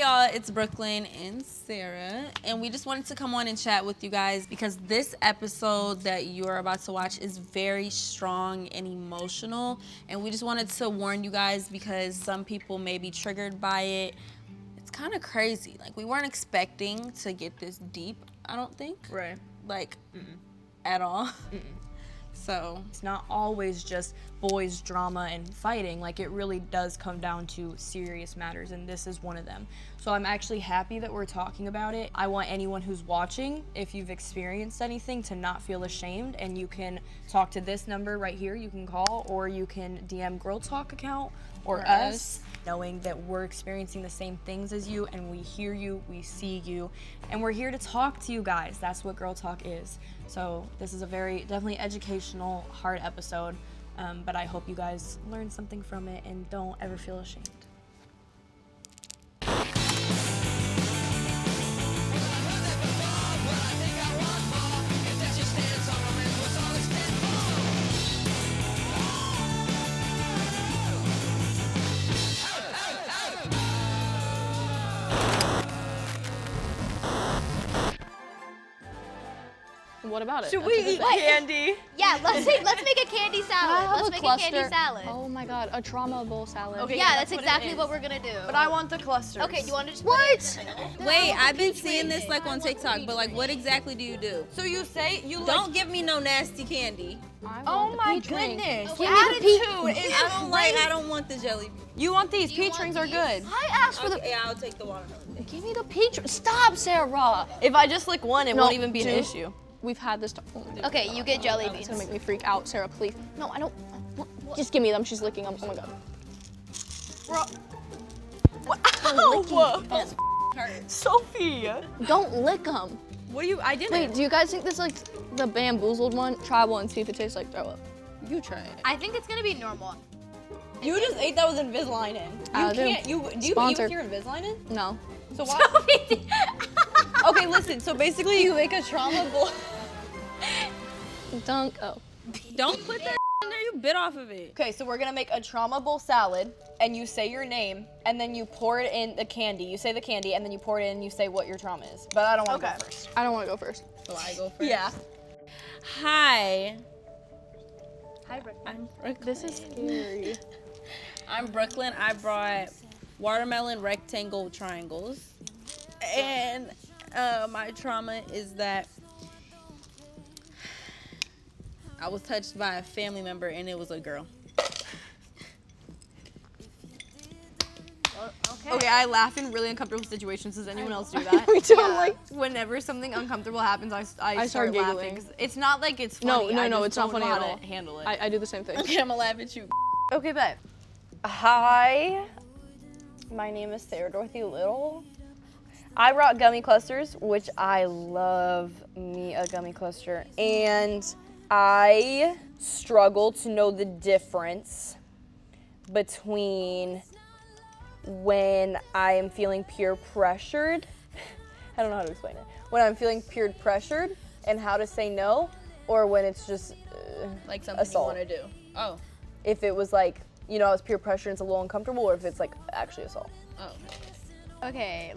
y'all, it's Brooklyn and Sarah, and we just wanted to come on and chat with you guys because this episode that you are about to watch is very strong and emotional, and we just wanted to warn you guys because some people may be triggered by it. It's kind of crazy. Like, we weren't expecting to get this deep, I don't think. Right. Like, at all. So it's not always just boys drama and fighting. Like, it really does come down to serious matters, and this is one of them. So I'm actually happy that we're talking about it. I want anyone who's watching, if you've experienced anything, to not feel ashamed, and you can talk to this number right here. You can call, or you can DM Girl Talk account or us, knowing that we're experiencing the same things as you, and we hear you, we see you, and we're here to talk to you guys. That's what Girl Talk is. So this is a very definitely educational, hard episode, but I hope you guys learn something from it and don't ever feel ashamed. What about it? Should we eat candy? Yeah, let's make a candy salad. Let's make a candy salad. Oh my god, a trauma bowl salad. Okay, yeah, that's exactly what we're gonna do. But I want the clusters. Okay, do you want to just What? wait, I've been seeing this like on TikTok, but like, what exactly do you do? So you say you Don't give me no nasty candy. Oh my goodness! Give me the peach. I don't want the jelly. You want these? Peach rings are good. I asked for the. Yeah, I'll take the watermelon. Give me the peach. Stop, Sarah. If I just lick one, it won't even be an issue. We've had this. Okay, you get jelly beans. It's gonna make me freak out, Sarah. Please. No, I don't. Just give me them. She's licking them. Oh my god. Ow! Sophie! Don't lick them. What do you? I didn't. Wait, do you guys think this is like the bamboozled one? Try one and see if it tastes like throw up. You try it. I think it's gonna be normal. You just ate that with Invisalign in. I do. Do you eat with your Invisalign in? No. So why? Okay, listen. So basically, you make a trauma bowl. Dunk. Oh. Don't put that in there. You bit off of it. Okay, so we're gonna make a trauma bowl salad, and you say your name, and then you pour it in the candy. You say the candy, and then you pour it in, and you say what your trauma is. But I don't want to go first. I don't want to go first. So I go first. Yeah. Hi. Hi, Brooklyn. I'm Brooklyn. This is scary. I'm Brooklyn. I brought watermelon rectangle triangles, and my trauma is that I was touched by a family member, and it was a girl. Okay, I laugh in really uncomfortable situations. Does anyone else do that? We do. Like, whenever something uncomfortable happens, I start start giggling. laughing. 'Cause it's not like it's funny. No, it's not don't funny know at how all. to handle it. I do the same thing. Okay, I'm gonna laugh at you. Okay, bet. Hi, my name is Sarah Dorothy Little. I brought gummy clusters, which I love me a gummy cluster, and I struggle to know the difference between when I am feeling peer pressured. I don't know how to explain it. When I'm feeling peer pressured and how to say no, or when it's just Like something assault. you want to do. Oh. If it was like, you know, I was peer pressured and it's a little uncomfortable, or if it's like actually assault. Oh. Okay,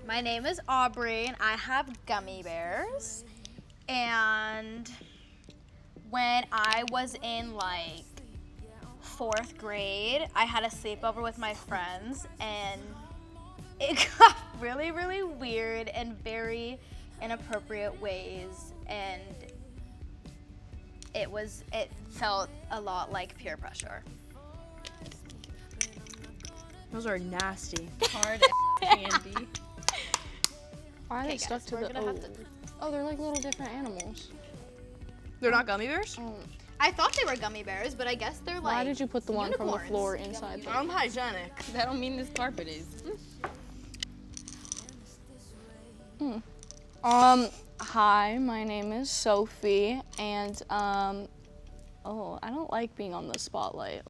My name is Aubrey, and I have gummy bears. And when I was in like 4th grade, I had a sleepover with my friends, and it got really, really weird in very inappropriate ways, and it felt a lot like peer pressure. Those are nasty. Hard candy. Why are they Okay, stuck guys, to we're the? gonna have to- Oh, they're like little different animals. They're not gummy bears? I thought they were gummy bears, but I guess they're like. Why did you put the one from the unicorns. floor inside? I'm hygienic. That don't mean this carpet is. Hi, my name is Sophie, and oh, I don't like being on the spotlight.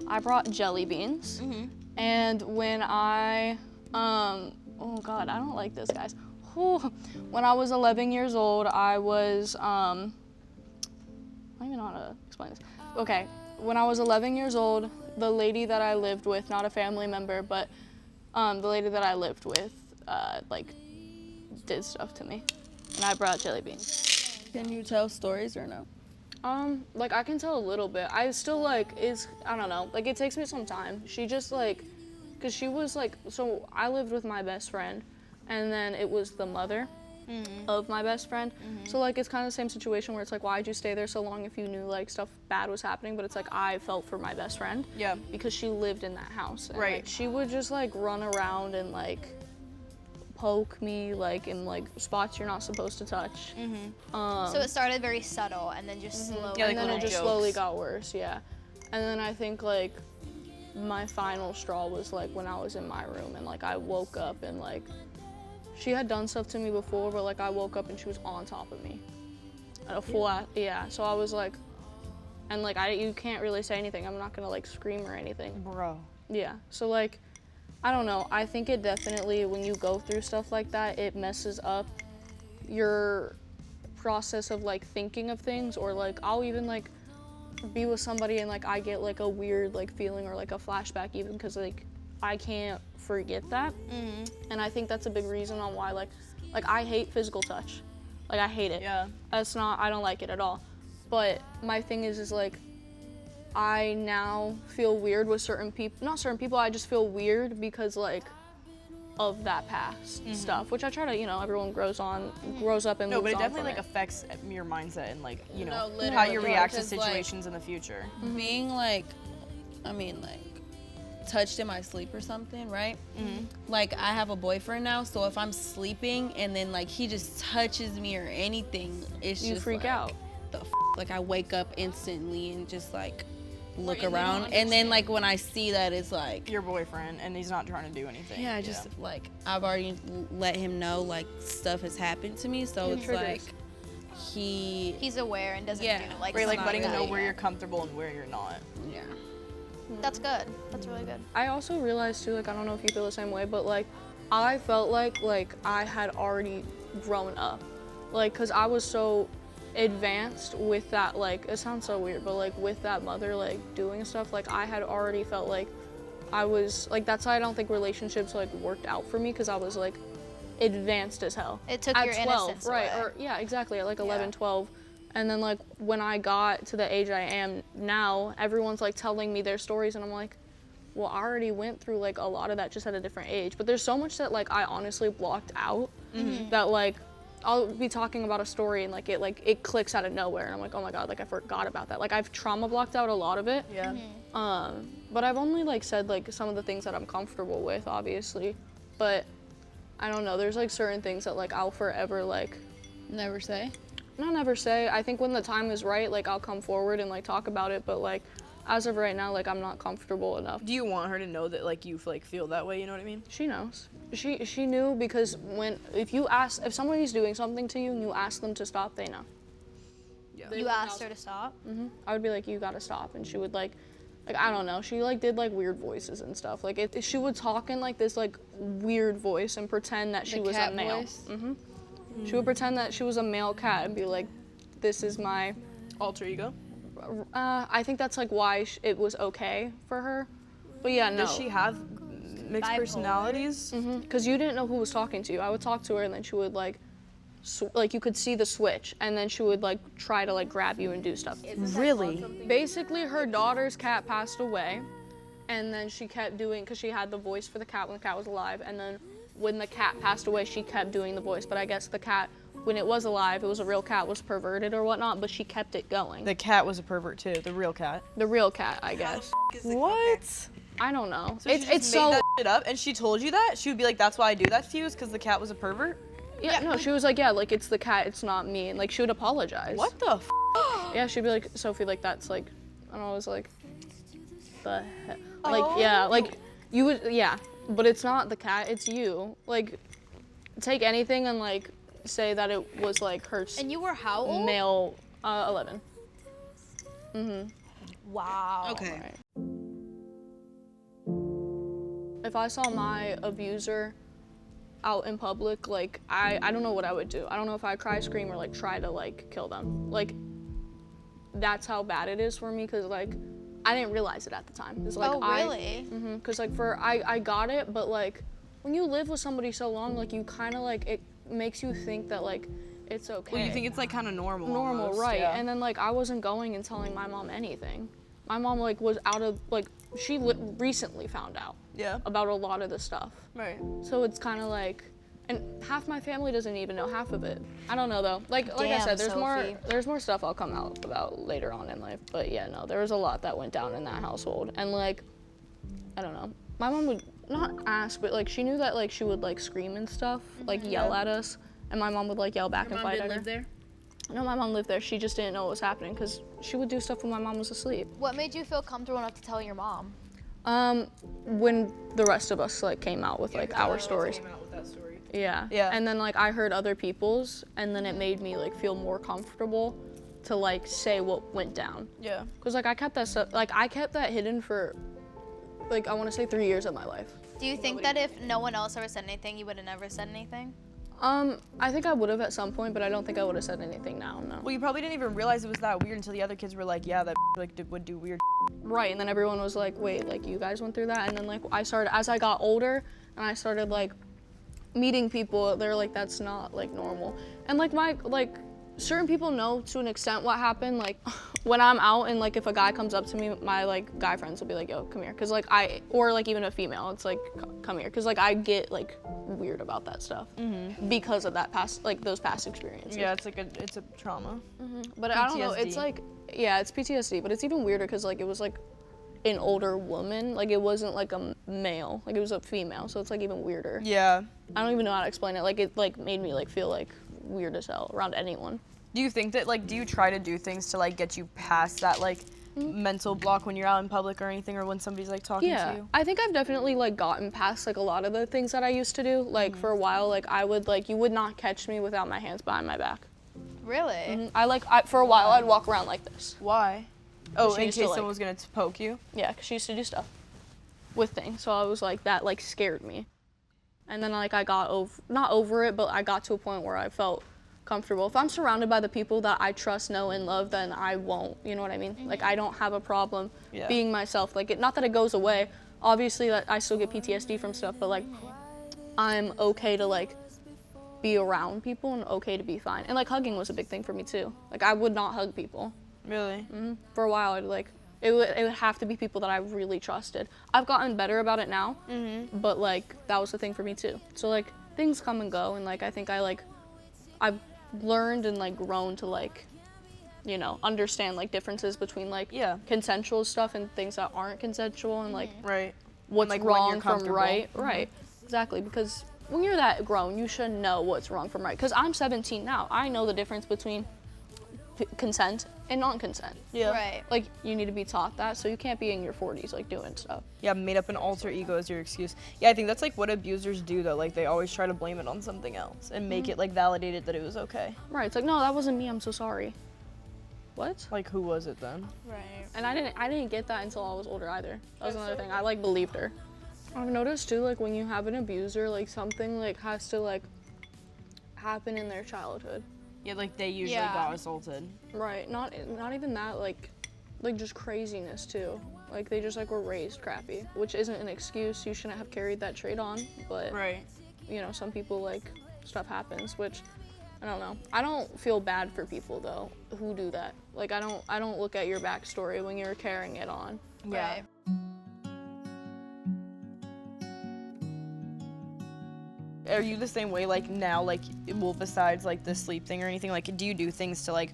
I brought jelly beans, and when I, oh God, I don't like this, guys. Whew. When I was 11 years old, I was, I don't even know how to explain this. Okay, when I was 11 years old, the lady that I lived with, not a family member, but the lady that I lived with, like, did stuff to me. And I brought jelly beans. Can you tell stories or no? Like, I can tell a little bit. I still, like, I don't know. Like, it takes me some time. She just, like, because she was, like, so I lived with my best friend, and then it was the mother of my best friend. So, like, it's kind of the same situation where it's like, why'd you stay there so long if you knew, like, stuff bad was happening? But it's like, I felt for my best friend. Yeah. Because she lived in that house. And, Right. like, she would just, like, run around and, like, poke me, like, in, like, spots you're not supposed to touch. So it started very subtle and then just slowly. Yeah, like and then it little just jokes. slowly got worse, yeah. And then I think, like, my final straw was, like, when I was in my room and, like, I woke up and, like, she had done stuff to me before, but, like, I woke up and she was on top of me. At a full, yeah. So I was, like, and, like, you can't really say anything. I'm not gonna, like, scream or anything. Bro. Yeah. So, like, I don't know. I think it definitely, when you go through stuff like that, it messes up your process of, like, thinking of things, or, like, I'll even, like, be with somebody and, like, I get, like, a weird, like, feeling or, like, a flashback even because, like, I can't forget that. And I think that's a big reason on why, like, I hate physical touch. Like, I hate it. Yeah. I don't like it at all. But my thing is like, I now feel weird with certain people, not certain people, I just feel weird because, like, of that past stuff, which I try to, you know, everyone grows up and No, moves but it on definitely, from like, it. affects your mindset and, like, you know, No, literally, how you react to because, like, situations in the future. Being like, I mean, like, touched in my sleep or something, right? Like, I have a boyfriend now, so if I'm sleeping and then, like, he just touches me or anything, it's You just freak like, out. the like, I wake up instantly and just, like, look Right, and they don't around, and then, like, when I see that, it's like, Your boyfriend, and he's not trying to do anything. yeah, just like, I've already let him know, like, stuff has happened to me, so it's triggers. like, He's aware and doesn't Yeah. do like. Right, like not letting him know really- where you're comfortable and where you're not. yeah. That's good. That's really good. I also realized too, like, I don't know if you feel the same way, but, like, I felt like I had already grown up. Like, cause I was so advanced with that, like, it sounds so weird, but, like, with that mother, like, doing stuff, like, I had already felt like I was, like, that's why I don't think relationships, like, worked out for me, because I was, like, advanced as hell. It took At your 12, innocence right, away. or, yeah, exactly, at, like, 11, Yeah. 12. And then, like, when I got to the age I am now, everyone's, like, telling me their stories, and I'm like, well, I already went through, like, a lot of that just at a different age. But there's so much that, like, I honestly blocked out that, like, I'll be talking about a story and, like, it clicks out of nowhere, and I'm like, oh my God, like, I forgot about that. Like, I've trauma blocked out a lot of it. Yeah. But I've only, like, said, like, some of the things that I'm comfortable with, obviously. But I don't know, there's, like, certain things that, like, I'll forever, like, Never say. not never say. I think when the time is right, like, I'll come forward and, like, talk about it. But, like, as of right now, like, I'm not comfortable enough. Do you want her to know that, like, you, like, feel that way, you know what I mean? She knows. She knew because if somebody's doing something to you and you ask them to stop, they know. Yeah. You asked her to stop. I would be like, you gotta stop, and she would, like, I don't know, she, like, did, like, weird voices and stuff. Like, she would talk in, like, this, like, weird voice and pretend that she The was cat a male. voice? She would pretend that she was a male cat and be like, this is my, Alter ego? I think that's, like, why it was okay for her. But yeah, no. Does she have mixed Bipolar? personalities? Because you didn't know who was talking to you. I would talk to her, and then she would, like, like, you could see the switch, and then she would, like, try to, like, grab you and do stuff. Really? Basically, her daughter's cat passed away, and then she kept doing, because she had the voice for the cat when the cat was alive, and then when the cat passed away, she kept doing the voice. But I guess the cat, when it was alive, it was a real cat, was perverted or whatnot, but she kept it going. The cat was a pervert too, the real cat. The real cat, I guess. What? I don't know. So she just It's made so. that shit up, and she told you that? She would be like, that's why I do that to you, is because the cat was a pervert? Yeah, no, she was like, yeah, like, it's the cat, it's not me. And, like, she would apologize. What the f? Yeah, she'd be like, Sophie, like, that's, like, and I was like, the heck? Like, yeah, like, you would, yeah, but it's not the cat, it's you. Like, take anything and, like, say that it was, like, her And you were how old? male, 11. Wow. Okay. Right. If I saw my abuser out in public, like, I don't know what I would do. I don't know if I'd cry, scream, or, like, try to, like, kill them. Like, that's how bad it is for me, because, like, I didn't realize it at the time. It's like Oh, really? Because like I got it, but like when you live with somebody so long, like you kind of like, it makes you think that like it's okay. Well, you think it's like kind of normal. Normal, right? Yeah. And then like I wasn't going and telling my mom anything. My mom like was out of like she recently found out Yeah. about a lot of the stuff. Right. So it's kind of like, and half my family doesn't even know half of it. I don't know though. Like I Damn, said, Sophie. there's more stuff I'll come out about later on in life. But yeah, no, there was a lot that went down in that household. And like, I don't know. My mom would not ask, but like she knew that like she would like scream and stuff, like yell at us, and my mom would like yell back and fight at her. there? No, my mom lived there. She just didn't know what was happening because she would do stuff when my mom was asleep. What made you feel comfortable enough to tell your mom? When the rest of us like came out with like our stories. Came out with that story. Yeah. Yeah. And then like I heard other people's, and then it made me like feel more comfortable to like say what went down. Yeah. Cause like I kept that stuff, like I kept that hidden for like I want to say 3 years of my life. Do you think that if no one else ever said anything, you would have never said anything? I think I would have at some point, but I don't think I would have said anything now. No. Well, you probably didn't even realize it was that weird until the other kids were like, yeah, that like would do weird. Right. And then everyone was like, wait, like you guys went through that, and then like I started as I got older, and I started like meeting people. They're like, that's not like normal, and like my like certain people know to an extent what happened. Like when I'm out and like if a guy comes up to me, my like guy friends will be like, yo, come here, cause like or like even a female, it's like come here, cause like I get like weird about that stuff because of that past like those past experiences. Yeah, it's a trauma. But I don't know, it's PTSD. like yeah, it's PTSD, but it's even weirder because like it was like an older woman, like it wasn't like a male, like it was a female, so it's like even weirder. Yeah. I don't even know how to explain it. Like it like made me like feel like weird as hell around anyone. Do you think that like do you try to do things to like get you past that like mental block when you're out in public or anything, or when somebody's like talking to Yeah, you? I think I've definitely like gotten past like a lot of the things that I used to do. Like for a while, like I would like you would not catch me without my hands behind my back. Really? For a while I'd walk around like this. Why? Oh, She in used case to, like- someone was gonna poke you. Yeah, 'cause she used to do stuff with things. So I was like, that like scared me. And then like I got not over it, but I got to a point where I felt comfortable. If I'm surrounded by the people that I trust, know, and love, then I won't, you know what I mean? Like I don't have a problem Yeah. being myself. Like not that it goes away. Obviously that I still get PTSD from stuff, but like I'm okay to like be around people and okay to be fine. And like hugging was a big thing for me too. Like I would not hug people. Really? For a while, I'd like it would have to be people that I really trusted. I've gotten better about it now, but like that was the thing for me too. So like things come and go, and like I think I've learned and like grown to like, you know, understand like differences between like Yeah. consensual stuff and things that aren't consensual, and like Right. what's like, when you're wrong from comfortable. right. Right, exactly, because when you're that grown, you should know what's wrong from right. Because I'm 17 now, I know the difference between consent and non-consent. Yeah. Right. Like you need to be taught that, so you can't be in your 40s like doing stuff. Yeah, made up an alter ego as your excuse. Yeah, I think that's like what abusers do though. Like they always try to blame it on something else and make it like validated that it was okay. Right, it's like, no, that wasn't me, I'm so sorry. What? Like who was it then? Right. And I didn't get that until I was older either. That was another thing. I like believed her. I've noticed too, like when you have an abuser, like something like has to like happen in their childhood. Yeah, like they usually Yeah. got assaulted. Right. Not even that, like just craziness too. Like they just like were raised crappy, which isn't an excuse. You shouldn't have carried that trait on, but Right. you know, some people like stuff happens, which I don't know. I don't feel bad for people though who do that. Like I don't look at your backstory when you're carrying it on. Yeah. Right. Are you the same way like now, like well besides like the sleep thing or anything, like do you do things to like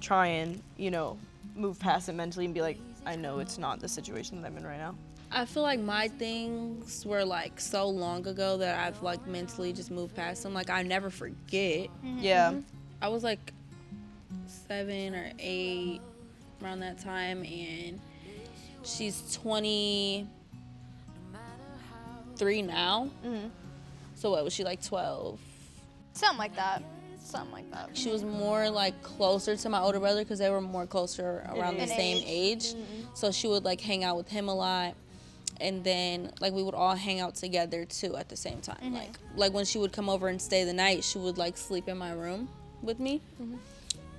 try and, you know, move past it mentally and be like, I know it's not the situation that I'm in right now? I feel like my things were like so long ago that I've like mentally just moved past them. Like I never forget. Yeah. I was like 7 or 8 around that time, and she's 23 now. So what was she, like 12? Something like that. Something like that. She was more like closer to my older brother because they were more closer around the In same age. So she would like hang out with him a lot, and then like we would all hang out together too at the same time. Like when she would come over and stay the night, she would like sleep in my room with me.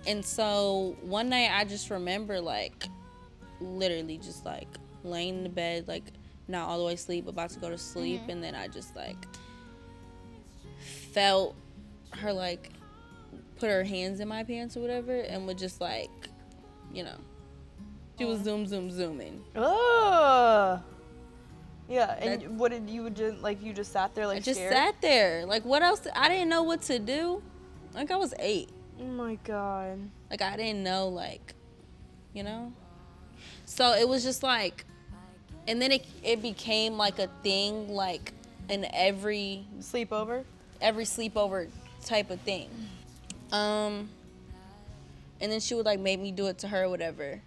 And so one night I just remember like literally just like laying in the bed, like not all the way asleep, about to go to sleep, and then I just like felt her like put her hands in my pants or whatever, and would just like, you know, she was zooming. Oh. Yeah, and what did you just like? You just sat there like I just scared? sat there. Like, what else? I didn't know what to do. Like, I was 8. Oh my god. Like, I didn't know, like, you know? So it was just like, and then it became like a thing, like, in every Sleepover? sleepover type of thing. And then she would, like, make me do it to her or whatever.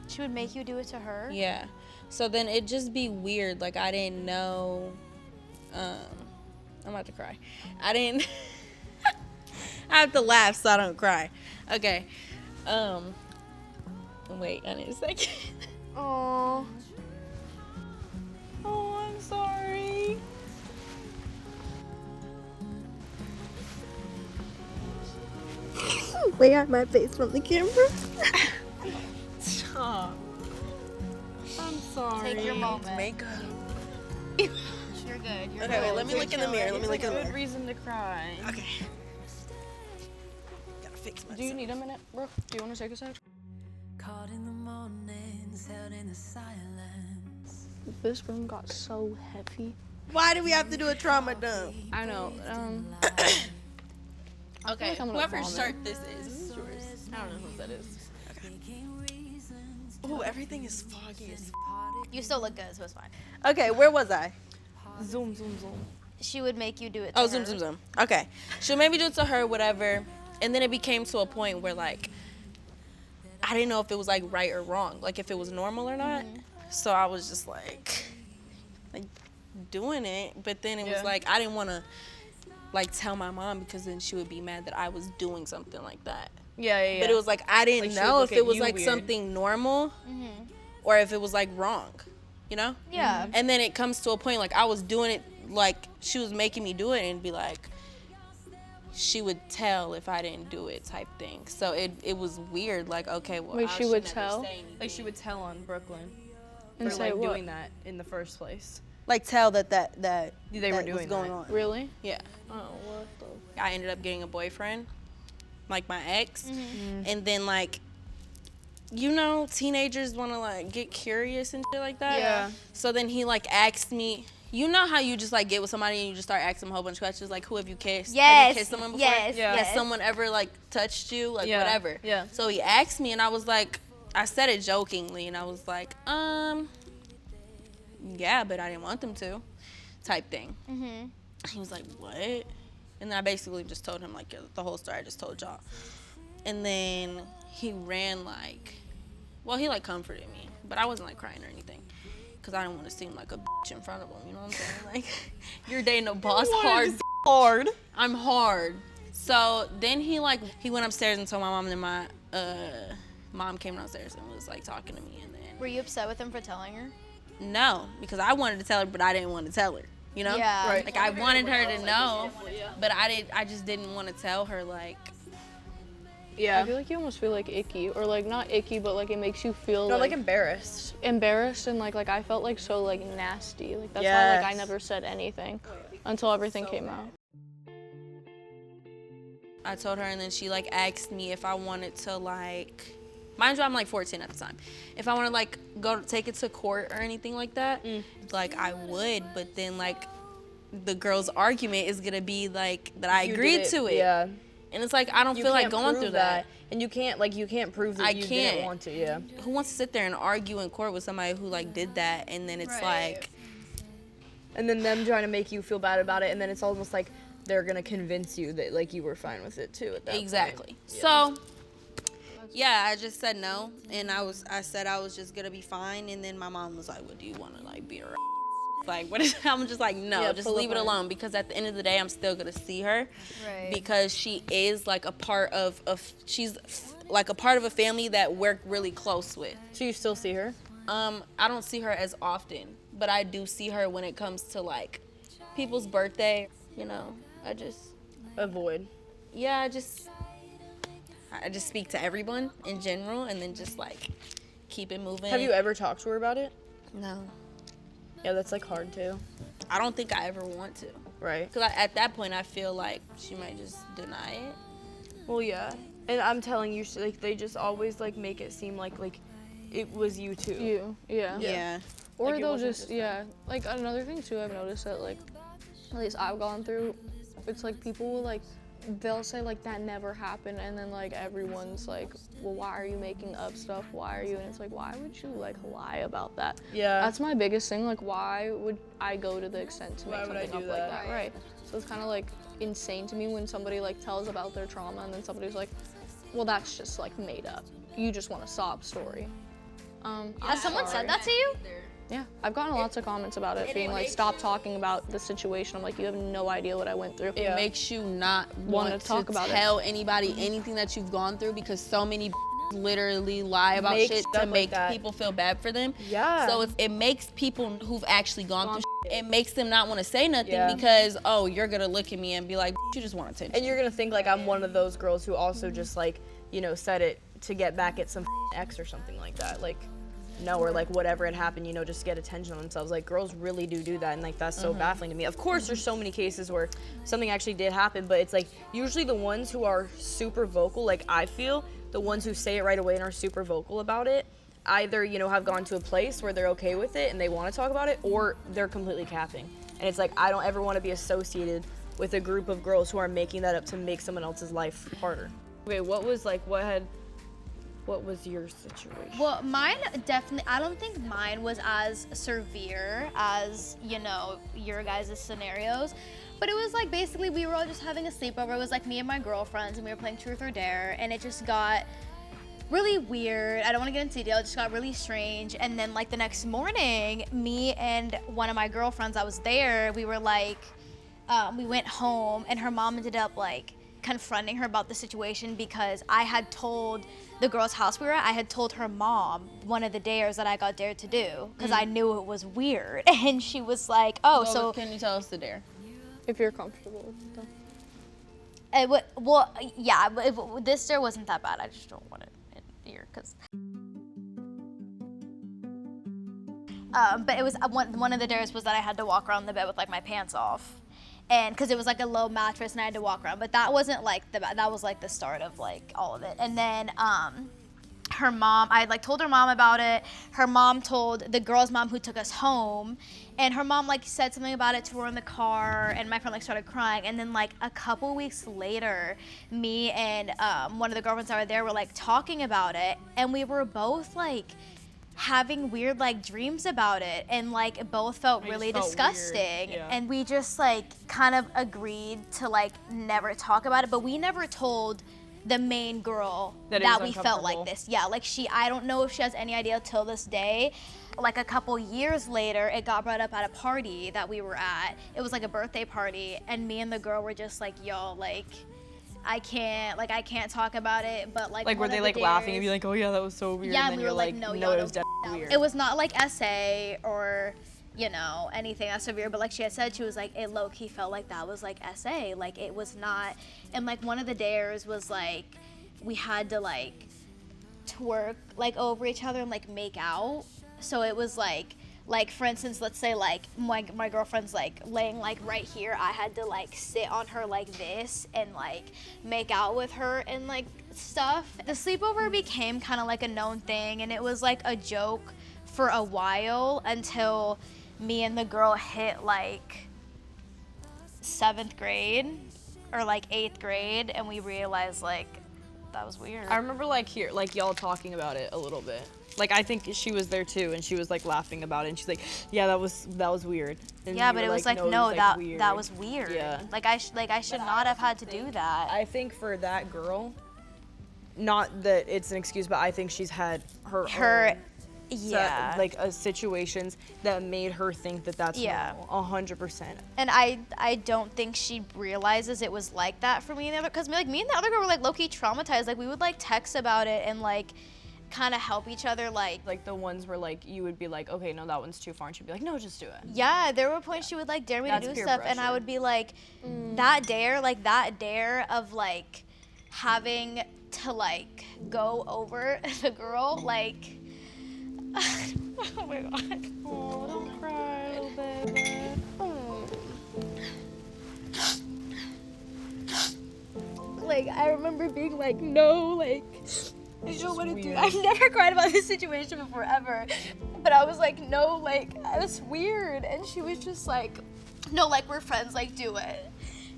She would make you do it to her? Yeah. So then it'd just be weird. Like, I didn't know. I'm about to cry. I didn't. I have to laugh so I don't cry. Okay. Wait, I need a second. Oh. Oh, I'm sorry. Way out my face from the camera. Stop. I'm sorry. Take your moment. Makeup. You're good. You're Okay, wait, good. let me look in the mirror. Let me look in the Good mirror. reason to cry. Okay. Gotta fix myself. Do you need a minute, bro? Do you want to take a sec? Caught in the mornings, held in the silence. This room got so heavy. Why do we have to do a trauma dump? I know. Okay, like I'm gonna whoever's vomit. shirt this is yours. I don't know who that is. Oh, everything is foggy as You still look good, so it's fine. Okay, where was I? Zoom, zoom, zoom. She would make you do it to Oh, her. zoom. Okay. She'll maybe do it to her, whatever. And then it became to a point where, like, I didn't know if it was, like, right or wrong. Like, if it was normal or not. So I was just, like, doing it. But then it was, like, I didn't want to, like, tell my mom because then she would be mad that I was doing something like that. Yeah. But it was, like, I didn't Like, she would know look if it at was, you like, weird. something normal or if it was, like, wrong. You know? Yeah. And then it comes to a point, like, I was doing it, like, she was making me do it and be like, she would tell if I didn't do it type thing. So it was weird, like, okay, well, Wait, I she should would never tell? say anything. Like she would tell on Brooklyn And for say like what? doing that in the first place. Like, tell that They were was doing going that. on. Really? Yeah. Oh, what the? I ended up getting a boyfriend, like my ex. And then, like, you know, teenagers want to, like, get curious and shit like that. Yeah. So then he, like, asked me, you know how you just, like, get with somebody and you just start asking them a whole bunch of questions, like, who have you kissed? Have Yes. you kissed someone before? Yes. Yeah. Has someone ever, like, touched you? Like, Yeah. whatever. Yeah. So he asked me, and I was like, I said it jokingly, and I was like, yeah, but I didn't want them to, type thing. He was like, what? And then I basically just told him, like, the whole story I just told y'all. And then he ran, like, well, he, like, comforted me, but I wasn't, like, crying or anything. Because I didn't want to seem like a bitch in front of him, you know what I'm saying? Like, you're dating a boss hard. I'm hard. So then he went upstairs and told my mom, and then my mom came downstairs and was, like, talking to me. And then, Were you upset with him for telling her? no, because I wanted to tell her, but I didn't want to tell her, you know? Yeah. Right. Like, I wanted her to know, but I just didn't want to tell her, like, I Yeah. feel like you almost feel like icky, or like not icky, but like it makes you feel No, like like embarrassed. embarrassed, and like I felt like so like nasty. Like that's why like I Yes. never said anything until everything came out. I told her, and then she, like, asked me if I wanted to, like, mind you, I'm, like, 14 at the time. If I want to, like, go take it to court or anything like that, like, I would. But then, like, the girl's argument is going to be, like, that I You agreed did to it. Yeah. And it's like, I don't You feel like can't going prove through that. And you can't prove that I you can't. didn't want to, yeah. Who wants to sit there and argue in court with somebody who, like, did that? And then it's like, And then them trying to make you feel bad about it, and then it's almost like they're gonna convince you that like you were fine with it too at that exactly. point. So, yeah, I just said no, and I said I was just gonna be fine, and then my mom was like, "What do you want to, like, be her?" Like, what is? I'm just like, no, Yeah, just pull leave up it on it. alone, because at the end of the day, I'm still gonna see her, Right. because she is, like, a part of she's like a part of a family that we're really close with. So you still see her? I don't see her as often, but I do see her when it comes to, like, people's birthday. You know, I just Avoid. I just speak to everyone in general, and then just, like, keep it moving. Have you ever talked to her about it? No. Yeah, that's like hard too. I don't think I ever want to. Right. Because at that point, I feel like she might just deny it. Well, yeah. And I'm telling you, like, they just always, like, make it seem like it was you too. You, yeah. Yeah. Or Like, it they'll wasn't just, just yeah. Like, another thing, too, I've noticed that, like, at least I've gone through, it's like people will, like, they'll say, like, that never happened, and then, like, everyone's like, well, why are you making up stuff? Why are you? And it's like, why would you, like, lie about that? Yeah. That's my biggest thing. Like, why would I go to the extent to Why make would I something do up like that? that? Right. So it's kind of, like, insane to me when somebody, like, tells about their trauma, and then somebody's like, well, that's just, like, made up. You just want a sob story. Has someone said that to you? Yeah, I've gotten lots of comments about it, being like, stop talking about the situation. I'm like, you have no idea what I went through. It makes you not want to talk about it. tell anybody anything that you've gone through because so many literally lie about Make shit stuff to like make that. people feel bad for them. Yeah. So it makes people who've actually gone through shit, it makes them not want to say nothing Yeah. because, oh, you're going to look at me and be like, you just want attention. And you're gonna think like I'm one of those girls who also just like, you know, said it to get back at some ex or something like that. Like, no, or like whatever had happened, you know, just to get attention on themselves. Like, girls really do that, and like that's so baffling to me. Of course, there's so many cases where something actually did happen, but it's like usually the ones who are super vocal, like I feel, the ones who say it right away and are super vocal about it, either, you know, have gone to a place where they're okay with it and they want to talk about it, or they're completely capping. And it's like, I don't ever want to be associated with a group of girls who are making that up to make someone else's life harder. Okay, what was your situation? Well, mine definitely, I don't think mine was as severe as, you know, your guys' scenarios. But it was like basically we were all just having a sleepover. It was like me and my girlfriends, and we were playing Truth or Dare, and it just got really weird. I don't want to get into detail. It just got really strange. And then like the next morning, me and one of my girlfriends that was there, we were like, we went home, and her mom ended up like confronting her about the situation because I had told the girl's house we were at, I had told her mom one of the dares that I got dared to do because I knew it was weird. And she was like, oh, Well, so can you tell us the dare? If you're comfortable with them. well, yeah, but this dare wasn't that bad. I just don't want it in here because. But it was one of the dares was that I had to walk around the bed with like my pants off, and because it was like a low mattress and I had to walk around. But that wasn't like that was like the start of like all of it. And then her mom, I like told her mom about it. Her mom told the girl's mom who took us home, and her mom like said something about it to her in the car, and my friend like started crying. And then like a couple weeks later, me and one of the girlfriends that were there were like talking about it, and we were both like having weird like dreams about it, and like both felt really disgusting. Yeah. And we just like kind of agreed to like never talk about it, but we never told the main girl That it that was we felt like uncomfortable. this. Yeah, like I don't know if she has any idea till this day. Like a couple years later, it got brought up at a party that we were at. It was like a birthday party, and me and the girl were just like, yo, like I can't talk about it, but like Like, were one they of like the laughing and dares- be like, oh yeah, that was so weird? Yeah, and and then we you're were like, no, no, y'all it was don't definitely weird. It was not like essay or, you know, anything that severe, but like she had said, she was like, it low-key felt like that was like essay. Like it was not, and like one of the dares was like, we had to like twerk like over each other and like make out. So it was like for instance, let's say like my girlfriend's like laying like right here, I had to like sit on her like this and like make out with her and like stuff. The sleepover became kind of like a known thing, and it was like a joke for a while until me and the girl hit like 7th grade or like 8th grade, and we realized like that was weird. I remember like y'all talking about it a little bit. Like I think she was there too, and she was like laughing about it, and she's like, yeah, that was weird. And yeah, you but were it was like, no, it that weird. that was weird. Yeah. Like I should not have had to do that. I think for that girl, not that it's an excuse, but I think she's had her own Yeah. like situations that made her think that that's Yeah. normal, 100%. And I don't think she realizes it was like that for me and the other, because like me and the other girl were like low-key traumatized. Like we would like text about it and like kind of help each other like. Like the ones where like you would be like, okay, no, that one's too far, and she'd be like, no, just do it. Yeah, there were points she would like dare me That's to do peer stuff, and I pressure. would be like, that dare of like having to like go over the girl, like Oh my god. Oh, don't cry, little baby. Like, I remember being like, no, like, I don't want to do. I've never cried about this situation before, ever. But I was like, no, like, that's weird. And she was just like, no, like, we're friends, like, do it.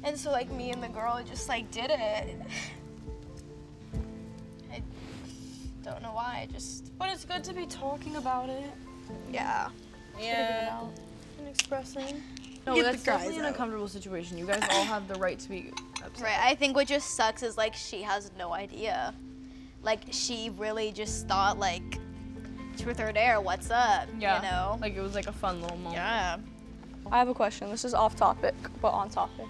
And so, like, me and the girl just, like, did it. I don't know why, But it's good to be talking about it yeah. Yeah. and expressing. No, Get the that's definitely cries an out. uncomfortable situation. You guys all have the right to be upset. Right, I think what just sucks is, like, she has no idea. Like, she really just thought, like, truth or dare, what's up, Yeah. you know? Like, it was like a fun little moment. Yeah. I have a question. This is off topic, but on topic.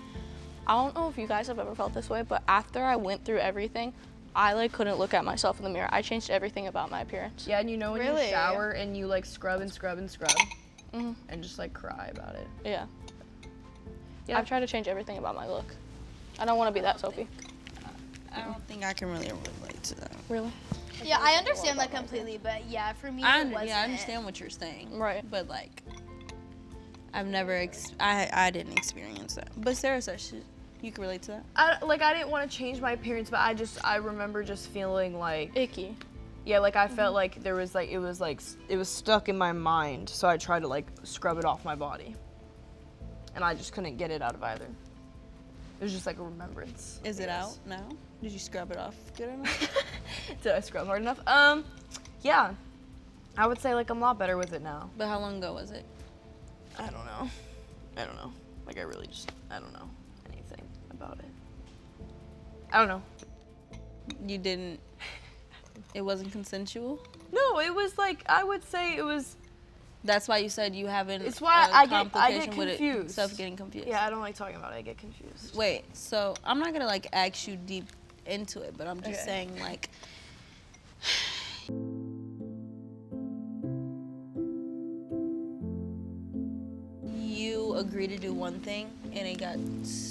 I don't know if you guys have ever felt this way, but after I went through everything, I like couldn't look at myself in the mirror. I changed everything about my appearance. Yeah, and you know when Really? you shower and you like scrub and scrub and scrub Mhm. and just like cry about it. Yeah. Yeah. I've tried to change everything about my look. I don't want to be that Sophie. I don't think I can really relate to that. Really? Yeah, I understand that completely, but yeah, for me, it wasn't. I understand what you're saying. Right. But like, I've never, I didn't experience that. But Sarah says you can relate to that. I didn't want to change my appearance, but I remember just feeling like, Icky. yeah, like I felt like there was like, it was stuck in my mind. So I tried to like scrub it off my body. And I just couldn't get it out of either. It was just like a remembrance. Is I it guess. out now? Did you scrub it off good enough? Did I scrub hard enough? Yeah. I would say like I'm a lot better with it now. But how long ago was it? I don't know. Like I really just, I don't know anything about it. I don't know. You didn't, it wasn't consensual? No, it was like, I would say it was, That's why you said you haven't. It's why a I get complication with confused. Stuff getting confused. yeah, I don't like talking about it. I get confused. Wait, so I'm not gonna like ask you deep into it, but I'm just Okay. saying like. You agree to do one thing and it got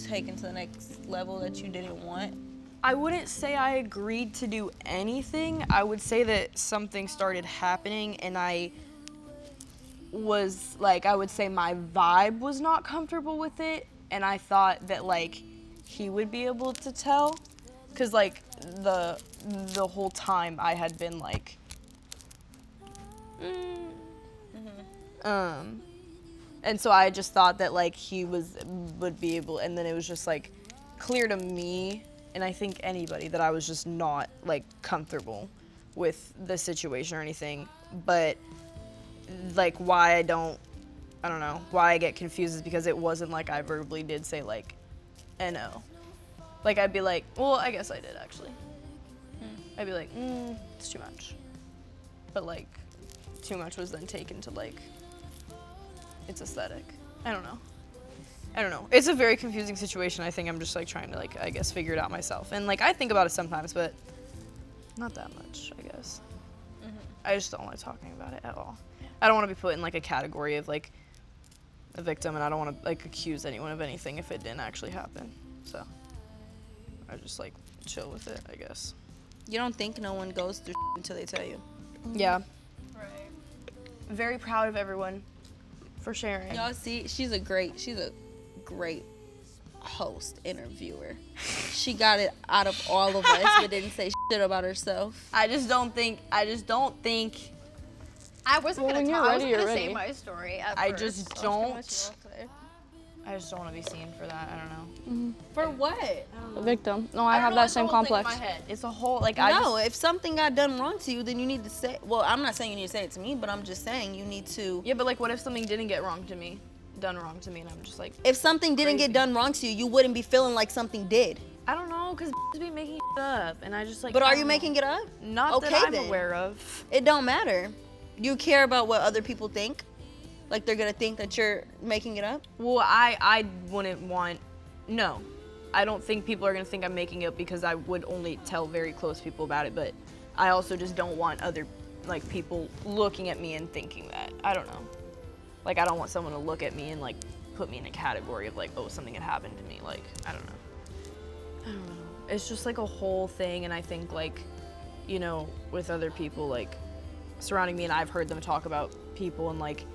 taken to the next level that you didn't want. I wouldn't say I agreed to do anything. I would say that something started happening and I was like, I would say my vibe was not comfortable with it. And I thought that like he would be able to tell. Cause like the whole time I had been like, and so I just thought that like he would be able, and then it was just like clear to me, and I think anybody, that I was just not like comfortable with the situation or anything. But like why I don't know, why I get confused is because it wasn't like I verbally did say like, no. Like I'd be like, well, I guess I did actually. I'd be like, it's too much. But like, too much was then taken to like, it's aesthetic. I don't know. It's a very confusing situation. I think I'm just like trying to like, I guess, figure it out myself. And like, I think about it sometimes, but not that much, I guess. I just don't like talking about it at all. I don't want to be put in like a category of like a victim, and I don't want to like accuse anyone of anything if it didn't actually happen. So I just like chill with it, I guess. You don't think no one goes through until they tell you. Yeah. Right. Very proud of everyone for sharing. Y'all see, she's a great host, interviewer. She got it out of all of us, but didn't say shit about herself. I just don't think. I wasn't Well, gonna when talk. you're I ready, wasn't you're gonna say ready. my story at I first. just don't. I just don't want to be seen for that. I don't know. For what? A victim. No, I have that same complex. It's a whole like No, if something got done wrong to you, then you need to say. Well, I'm not saying you need to say it to me, but I'm just saying you need to. Yeah, but like, what if something didn't get wrong to me, done wrong to me, and I'm just like, If something didn't get done wrong to you, you wouldn't be feeling like something did. I don't know, cause be making up, and I just like. But I are don't you know. making it up? Not Okay, that I'm then. aware of. It don't matter. You care about what other people think? Like they're gonna think that you're making it up? Well, I wouldn't want. No, I don't think people are gonna think I'm making it up because I would only tell very close people about it. But I also just don't want other like people looking at me and thinking that. I don't know. Like I don't want someone to look at me and like put me in a category of like, oh, something had happened to me. Like I don't know. It's just like a whole thing, and I think like, you know, with other people, like, surrounding me, and I've heard them talk about people and like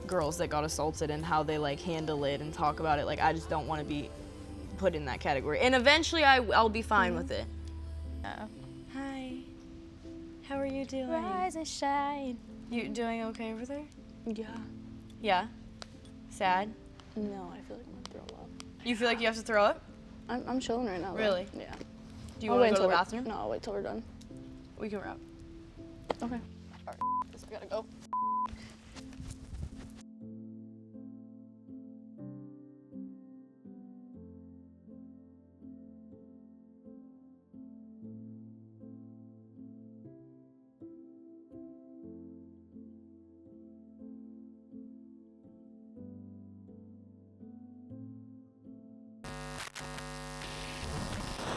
girls that got assaulted and how they like handle it and talk about it. Like I just don't want to be put in that category. And eventually I'll be fine with it. Hi. How are you doing? Rise and shine. You doing okay over there? Yeah. Yeah. Sad? No, I feel like I'm gonna throw up. You feel like you have to throw up? I'm chilling right now. though. Really? Yeah. Do you I'll want wait to go to the until bathroom? No, I'll wait till we're done. We can wrap. Okay. I gotta go.